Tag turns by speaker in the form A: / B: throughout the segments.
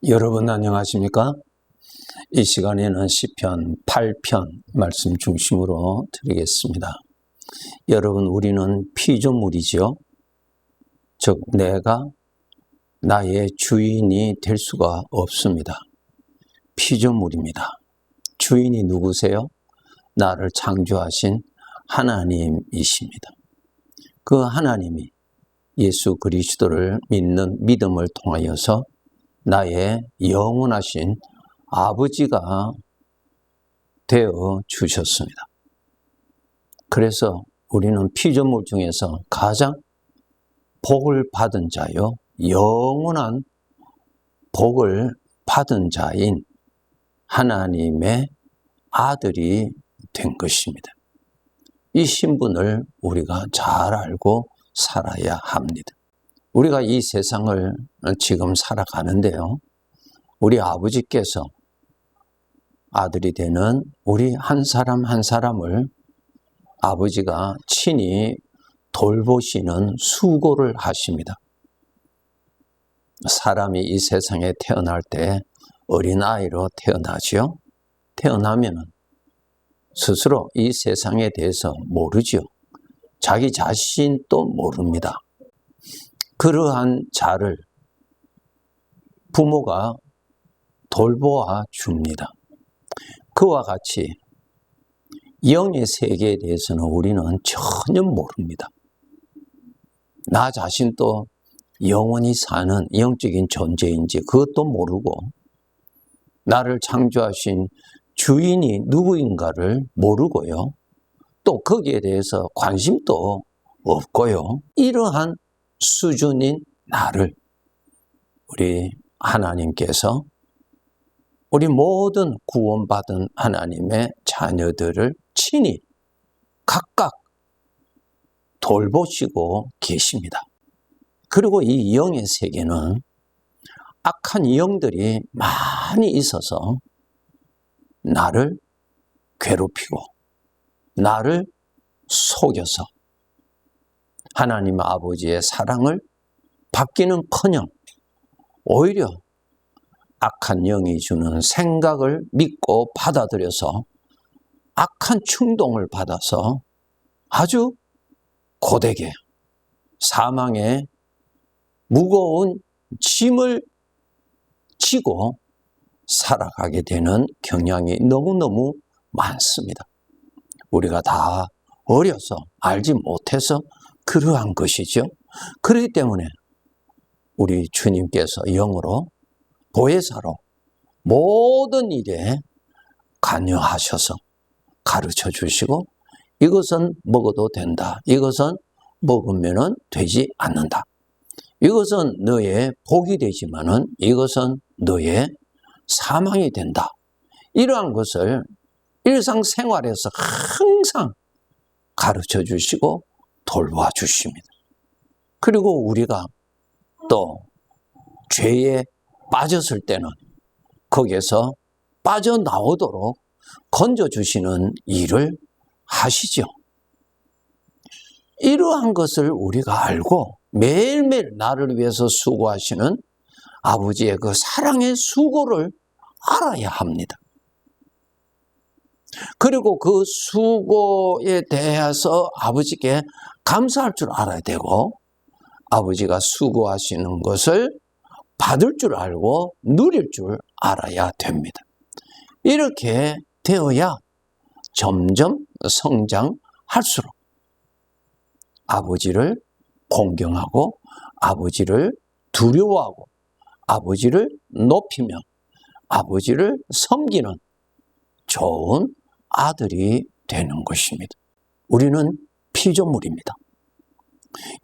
A: 여러분 안녕하십니까? 이 시간에는 시편 8편 말씀 중심으로 드리겠습니다. 여러분, 우리는 피조물이죠. 즉 내가 나의 주인이 될 수가 없습니다. 피조물입니다. 주인이 누구세요? 나를 창조하신 하나님이십니다. 그 하나님이 예수 그리스도를 믿는 믿음을 통하여서 나의 영원하신 아버지가 되어 주셨습니다. 그래서 우리는 피조물 중에서 가장 복을 받은 자요, 영원한 복을 받은 자인 하나님의 아들이 된 것입니다. 이 신분을 우리가 잘 알고 살아야 합니다. 우리가 이 세상을 지금 살아가는데요, 우리 아버지께서 아들이 되는 우리 한 사람 한 사람을 아버지가 친히 돌보시는 수고를 하십니다. 사람이 이 세상에 태어날 때 어린아이로 태어나죠. 태어나면 스스로 이 세상에 대해서 모르죠. 자기 자신도 모릅니다. 그러한 자를 부모가 돌보아 줍니다. 그와 같이 영의 세계에 대해서는 우리는 전혀 모릅니다. 나 자신도 영원히 사는 영적인 존재인지 그것도 모르고, 나를 창조하신 주인이 누구인가를 모르고요, 또 거기에 대해서 관심도 없고요, 이러한 수준인 나를 우리 하나님께서 우리 모든 구원받은 하나님의 자녀들을 친히 각각 돌보시고 계십니다. 그리고 이 영의 세계는 악한 영들이 많이 있어서 나를 괴롭히고 나를 속여서 하나님 아버지의 사랑을 받기는커녕 오히려 악한 영이 주는 생각을 믿고 받아들여서 악한 충동을 받아서 아주 고되게 사망의 무거운 짐을 지고 살아가게 되는 경향이 너무너무 많습니다. 우리가 다 어려서 알지 못해서 그러한 것이죠. 그렇기 때문에 우리 주님께서 영으로 보혜사로 모든 일에 관여하셔서 가르쳐 주시고, 이것은 먹어도 된다, 이것은 먹으면 되지 않는다, 이것은 너의 복이 되지만은 이것은 너의 사망이 된다, 이러한 것을 일상생활에서 항상 가르쳐 주시고 돌봐 주십니다. 그리고 우리가 또 죄에 빠졌을 때는 거기에서 빠져나오도록 건져주시는 일을 하시죠. 이러한 것을 우리가 알고 매일매일 나를 위해서 수고하시는 아버지의 그 사랑의 수고를 알아야 합니다. 그리고 그 수고에 대해서 아버지께 감사할 줄 알아야 되고, 아버지가 수고하시는 것을 받을 줄 알고 누릴 줄 알아야 됩니다. 이렇게 되어야 점점 성장할수록 아버지를 공경하고 아버지를 두려워하고 아버지를 높이며 아버지를 섬기는 좋은 아들이 되는 것입니다. 우리는 피조물입니다.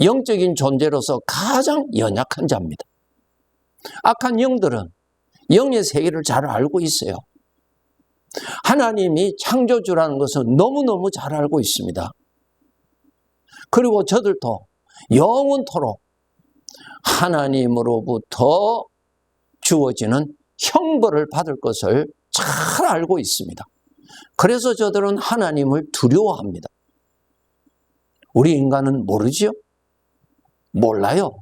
A: 영적인 존재로서 가장 연약한 자입니다. 악한 영들은 영의 세계를 잘 알고 있어요. 하나님이 창조주라는 것을 너무너무 잘 알고 있습니다. 그리고 저들도 영원토록 하나님으로부터 주어지는 형벌을 받을 것을 잘 알고 있습니다. 그래서 저들은 하나님을 두려워합니다. 우리 인간은 모르지요? 몰라요.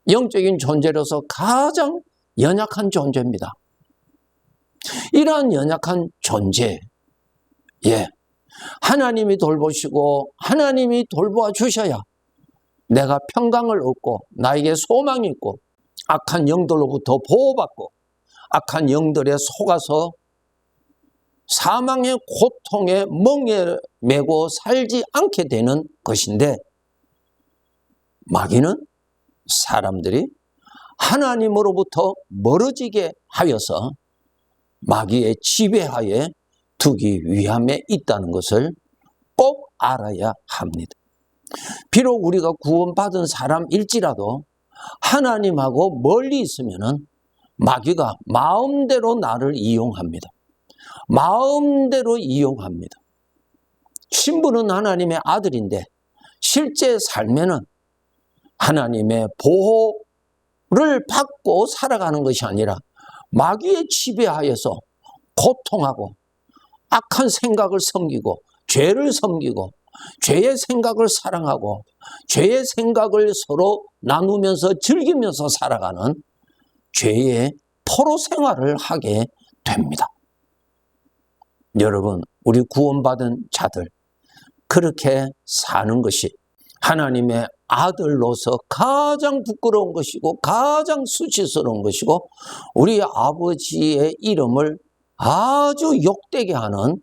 A: 영적인 존재로서 가장 연약한 존재입니다. 이러한 연약한 존재에 하나님이 돌보시고 하나님이 돌보아 주셔야 내가 평강을 얻고 나에게 소망이 있고 악한 영들로부터 보호받고 악한 영들에 속아서 사망의 고통에 멍에 매고 살지 않게 되는 것인데, 마귀는 사람들이 하나님으로부터 멀어지게 하여서 마귀의 지배하에 두기 위함에 있다는 것을 꼭 알아야 합니다. 비록 우리가 구원받은 사람일지라도 하나님하고 멀리 있으면 마귀가 마음대로 나를 이용합니다. 마음대로 이용합니다. 신부는 하나님의 아들인데 실제 삶에는 하나님의 보호를 받고 살아가는 것이 아니라 마귀의 지배하에서 고통하고 악한 생각을 섬기고 죄를 섬기고 죄의 생각을 사랑하고 죄의 생각을 서로 나누면서 즐기면서 살아가는 죄의 포로 생활을 하게 됩니다. 여러분, 우리 구원받은 자들, 그렇게 사는 것이 하나님의 아들로서 가장 부끄러운 것이고 가장 수치스러운 것이고 우리 아버지의 이름을 아주 욕되게 하는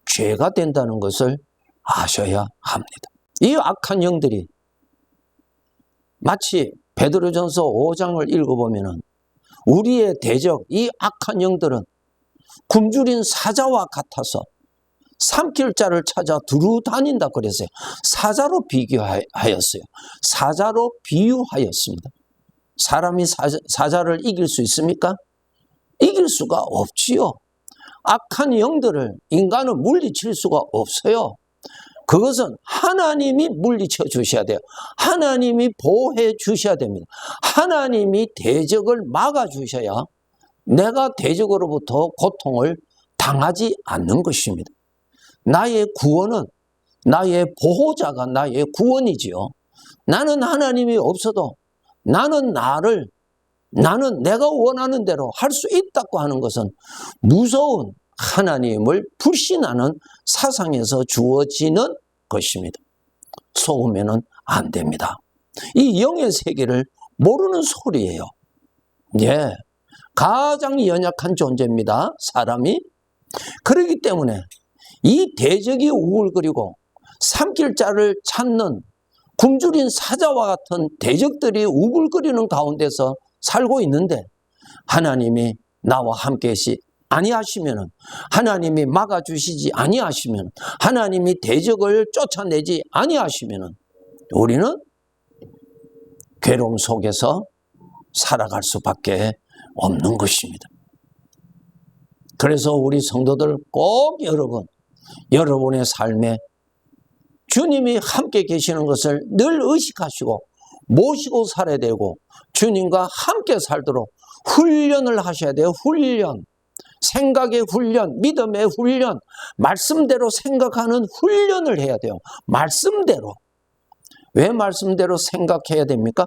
A: 죄가 된다는 것을 아셔야 합니다. 이 악한 영들이 마치 베드로전서 5장을 읽어보면 우리의 대적, 이 악한 영들은 굶주린 사자와 같아서 삼킬 자를 찾아 두루 다닌다 그랬어요. 사자로 비교하였어요. 사자로 비유하였습니다. 사람이 사자를 이길 수 있습니까? 이길 수가 없지요. 악한 영들을 인간은 물리칠 수가 없어요. 그것은 하나님이 물리쳐 주셔야 돼요. 하나님이 보호해 주셔야 됩니다. 하나님이 대적을 막아 주셔야 내가 대적으로부터 고통을 당하지 않는 것입니다. 나의 구원은 나의 보호자가 나의 구원이지요. 나는 하나님이 없어도 나는 내가 원하는 대로 할 수 있다고 하는 것은 무서운 하나님을 불신하는 사상에서 주어지는 것입니다. 속으면 안 됩니다. 이 영의 세계를 모르는 소리예요. 예, 가장 연약한 존재입니다. 사람이. 그렇기 때문에 이 대적이 우글거리고 삼킬 자를 찾는 굶주린 사자와 같은 대적들이 우글거리는 가운데서 살고 있는데 하나님이 나와 함께 아니하시면, 하나님이 막아주시지 아니하시면, 하나님이 대적을 쫓아내지 아니하시면 우리는 괴로움 속에서 살아갈 수밖에 없는 것입니다. 그래서 우리 성도들 꼭 여러분의 삶에 주님이 함께 계시는 것을 늘 의식하시고 모시고 살아야 되고 주님과 함께 살도록 훈련을 하셔야 돼요. 훈련. 생각의 훈련, 믿음의 훈련, 말씀대로 생각하는 훈련을 해야 돼요. 말씀대로. 왜 말씀대로 생각해야 됩니까?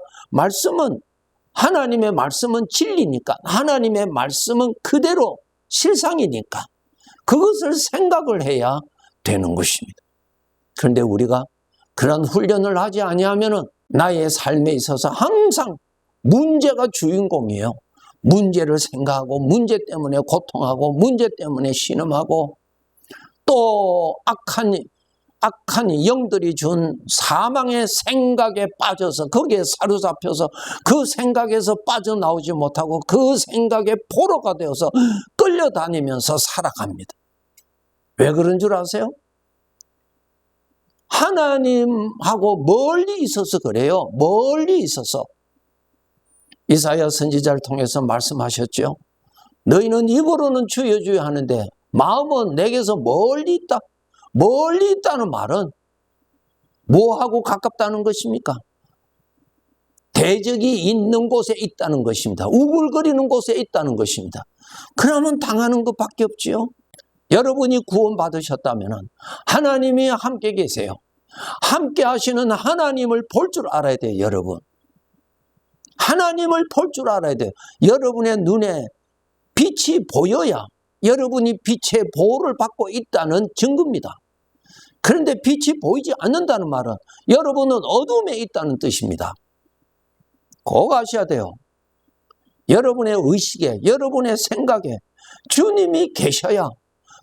A: 하나님의 말씀은 진리니까, 하나님의 말씀은 그대로 실상이니까 그것을 생각을 해야 되는 것입니다. 그런데 우리가 그런 훈련을 하지 아니하면은 나의 삶에 있어서 항상 문제가 주인공이에요. 문제를 생각하고 문제 때문에 고통하고 문제 때문에 신음하고 또 악한 영들이 준 사망의 생각에 빠져서 거기에 사로잡혀서 그 생각에서 빠져나오지 못하고 그 생각의 포로가 되어서 끌려다니면서 살아갑니다. 왜 그런 줄 아세요? 하나님하고 멀리 있어서 그래요. 멀리 있어서. 이사야 선지자를 통해서 말씀하셨죠. 너희는 입으로는 주여 주여 하는데 마음은 내게서 멀리 있다. 멀리 있다는 말은 뭐하고 가깝다는 것입니까? 대적이 있는 곳에 있다는 것입니다. 우글거리는 곳에 있다는 것입니다. 그러면 당하는 것밖에 없지요. 여러분이 구원받으셨다면 하나님이 함께 계세요. 함께 하시는 하나님을 볼 줄 알아야 돼요, 여러분. 하나님을 볼 줄 알아야 돼요. 여러분의 눈에 빛이 보여야 여러분이 빛의 보호를 받고 있다는 증거입니다. 그런데 빛이 보이지 않는다는 말은 여러분은 어둠에 있다는 뜻입니다. 꼭 아셔야 돼요. 여러분의 의식에, 여러분의 생각에 주님이 계셔야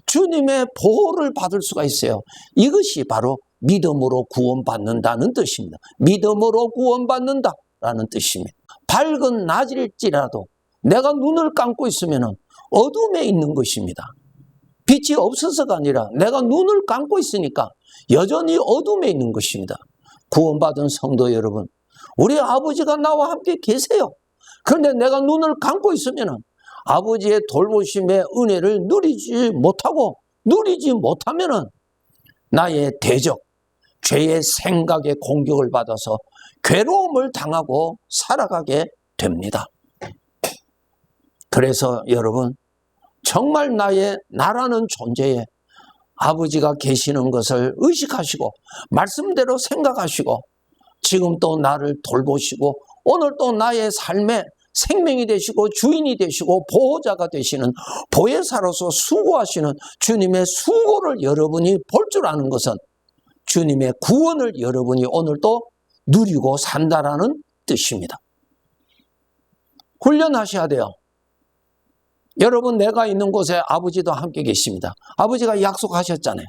A: 주님의 보호를 받을 수가 있어요. 이것이 바로 믿음으로 구원받는다는 뜻입니다. 믿음으로 구원받는다라는 뜻입니다. 밝은 낮일지라도 내가 눈을 감고 있으면 어둠에 있는 것입니다. 빛이 없어서가 아니라 내가 눈을 감고 있으니까 여전히 어둠에 있는 것입니다. 구원받은 성도 여러분, 우리 아버지가 나와 함께 계세요. 그런데 내가 눈을 감고 있으면 아버지의 돌보심의 은혜를 누리지 못하면 나의 대적, 죄의 생각에 공격을 받아서 괴로움을 당하고 살아가게 됩니다. 그래서 여러분, 정말 나라는 존재에 아버지가 계시는 것을 의식하시고 말씀대로 생각하시고 지금 또 나를 돌보시고 오늘 또 나의 삶에 생명이 되시고 주인이 되시고 보호자가 되시는 보혜사로서 수고하시는 주님의 수고를 여러분이 볼 줄 아는 것은 주님의 구원을 여러분이 오늘 또 누리고 산다라는 뜻입니다. 훈련하셔야 돼요. 여러분, 내가 있는 곳에 아버지도 함께 계십니다. 아버지가 약속하셨잖아요.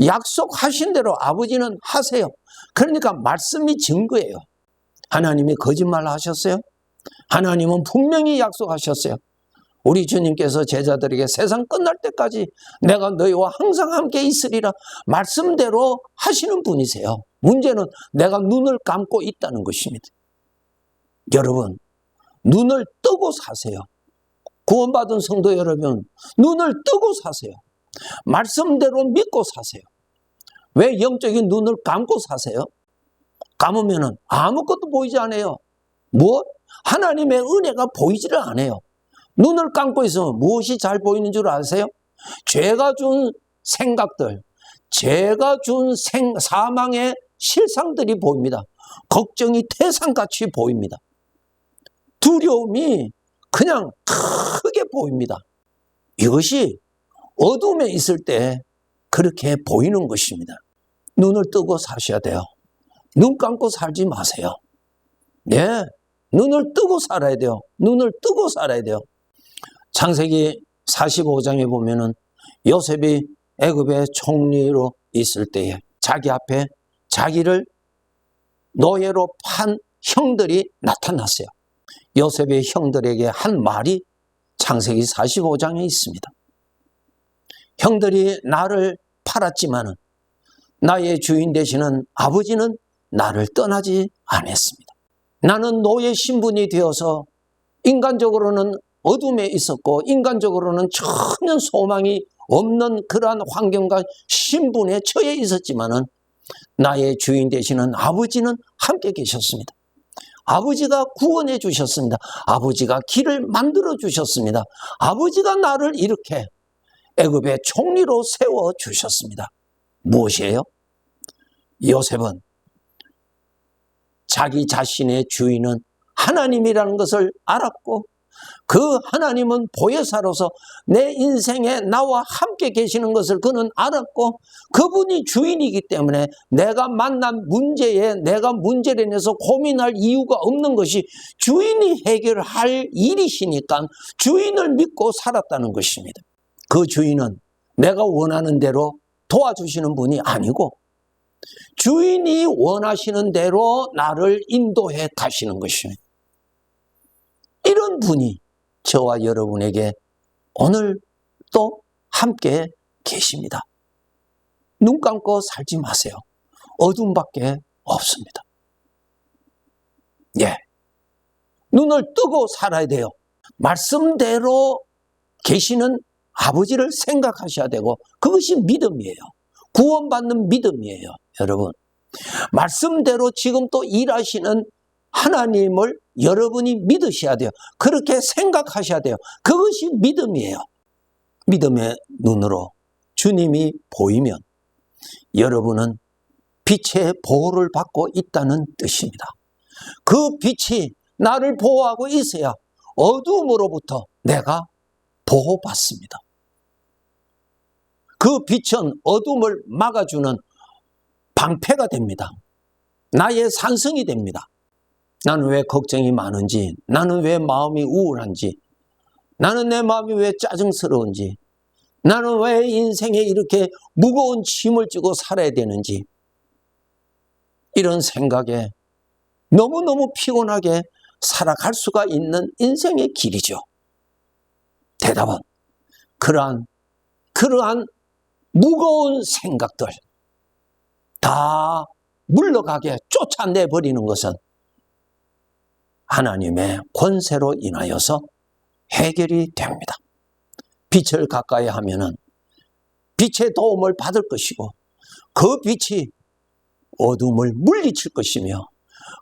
A: 약속하신 대로 아버지는 하세요. 그러니까 말씀이 증거예요. 하나님이 거짓말 하셨어요? 하나님은 분명히 약속하셨어요. 우리 주님께서 제자들에게 세상 끝날 때까지 내가 너희와 항상 함께 있으리라 말씀대로 하시는 분이세요. 문제는 내가 눈을 감고 있다는 것입니다. 여러분, 눈을 뜨고 사세요. 구원받은 성도 여러분, 눈을 뜨고 사세요. 말씀대로 믿고 사세요. 왜 영적인 눈을 감고 사세요? 감으면 아무것도 보이지 않아요. 무엇? 하나님의 은혜가 보이지를 않아요. 눈을 감고 있으면 무엇이 잘 보이는 줄 아세요? 죄가 준 생각들, 죄가 준 사망의 실상들이 보입니다. 걱정이 태산같이 보입니다. 두려움이 그냥 크게 보입니다. 이것이 어둠에 있을 때 그렇게 보이는 것입니다. 눈을 뜨고 사셔야 돼요. 눈 감고 살지 마세요. 네, 눈을 뜨고 살아야 돼요. 눈을 뜨고 살아야 돼요. 창세기 45장에 보면은 요셉이 애굽의 총리로 있을 때에 자기 앞에 자기를 노예로 판 형들이 나타났어요. 요셉의 형들에게 한 말이 창세기 45장에 있습니다. 형들이 나를 팔았지만 나의 주인 되시는 아버지는 나를 떠나지 않았습니다. 나는 노예 신분이 되어서 인간적으로는 어둠에 있었고 인간적으로는 전혀 소망이 없는 그러한 환경과 신분에 처해 있었지만 나의 주인 되시는 아버지는 함께 계셨습니다. 아버지가 구원해 주셨습니다. 아버지가 길을 만들어 주셨습니다. 아버지가 나를 이렇게 애굽의 총리로 세워 주셨습니다. 무엇이에요? 요셉은 자기 자신의 주인은 하나님이라는 것을 알았고 그 하나님은 보혜사로서 내 인생에 나와 함께 계시는 것을 그는 알았고 그분이 주인이기 때문에 내가 만난 문제에 내가 문제를 내서 고민할 이유가 없는 것이 주인이 해결할 일이시니까 주인을 믿고 살았다는 것입니다. 그 주인은 내가 원하는 대로 도와주시는 분이 아니고 주인이 원하시는 대로 나를 인도해 가시는 것입니다. 이런 분이 저와 여러분에게 오늘 또 함께 계십니다. 눈 감고 살지 마세요. 어둠밖에 없습니다. 예, 눈을 뜨고 살아야 돼요. 말씀대로 계시는 아버지를 생각하셔야 되고 그것이 믿음이에요. 구원받는 믿음이에요. 여러분, 말씀대로 지금 또 일하시는 하나님을 여러분이 믿으셔야 돼요. 그렇게 생각하셔야 돼요. 그것이 믿음이에요. 믿음의 눈으로 주님이 보이면 여러분은 빛의 보호를 받고 있다는 뜻입니다. 그 빛이 나를 보호하고 있어야 어둠으로부터 내가 보호받습니다. 그 빛은 어둠을 막아주는 방패가 됩니다. 나의 산성이 됩니다. 나는 왜 걱정이 많은지, 나는 왜 마음이 우울한지, 나는 내 마음이 왜 짜증스러운지, 나는 왜 인생에 이렇게 무거운 짐을 지고 살아야 되는지, 이런 생각에 너무너무 피곤하게 살아갈 수가 있는 인생의 길이죠. 대답은 그러한 무거운 생각들 다 물러가게 쫓아내버리는 것은 하나님의 권세로 인하여서 해결이 됩니다. 빛을 가까이 하면은 빛의 도움을 받을 것이고 그 빛이 어둠을 물리칠 것이며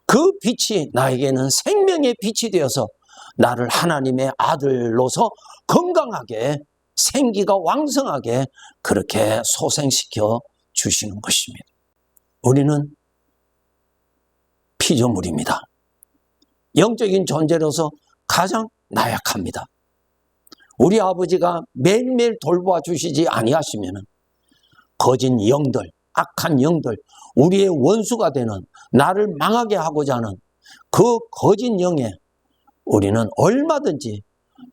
A: 그 빛이 나에게는 생명의 빛이 되어서 나를 하나님의 아들로서 건강하게 생기가 왕성하게 그렇게 소생시켜 주시는 것입니다. 우리는 피조물입니다. 영적인 존재로서 가장 나약합니다. 우리 아버지가 매일매일 돌보아 주시지 아니하시면 거짓 영들, 악한 영들, 우리의 원수가 되는 나를 망하게 하고자 하는 그 거짓 영에 우리는 얼마든지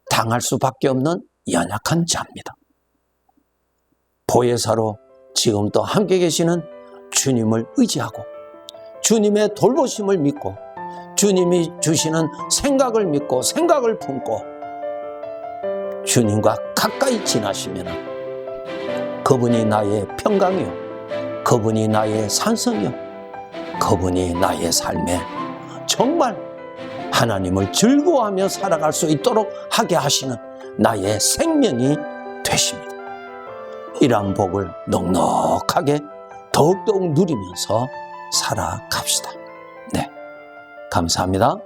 A: 당할 수밖에 없는 연약한 자입니다. 보혜사로 지금 또 함께 계시는 주님을 의지하고 주님의 돌보심을 믿고 주님이 주시는 생각을 믿고 생각을 품고 주님과 가까이 지나시면 그분이 나의 평강이요, 그분이 나의 산성이요, 그분이 나의 삶에 정말 하나님을 즐거워하며 살아갈 수 있도록 하게 하시는 나의 생명이 되십니다. 이러한 복을 넉넉하게 더욱더욱 누리면서 살아갑시다. 네, 감사합니다.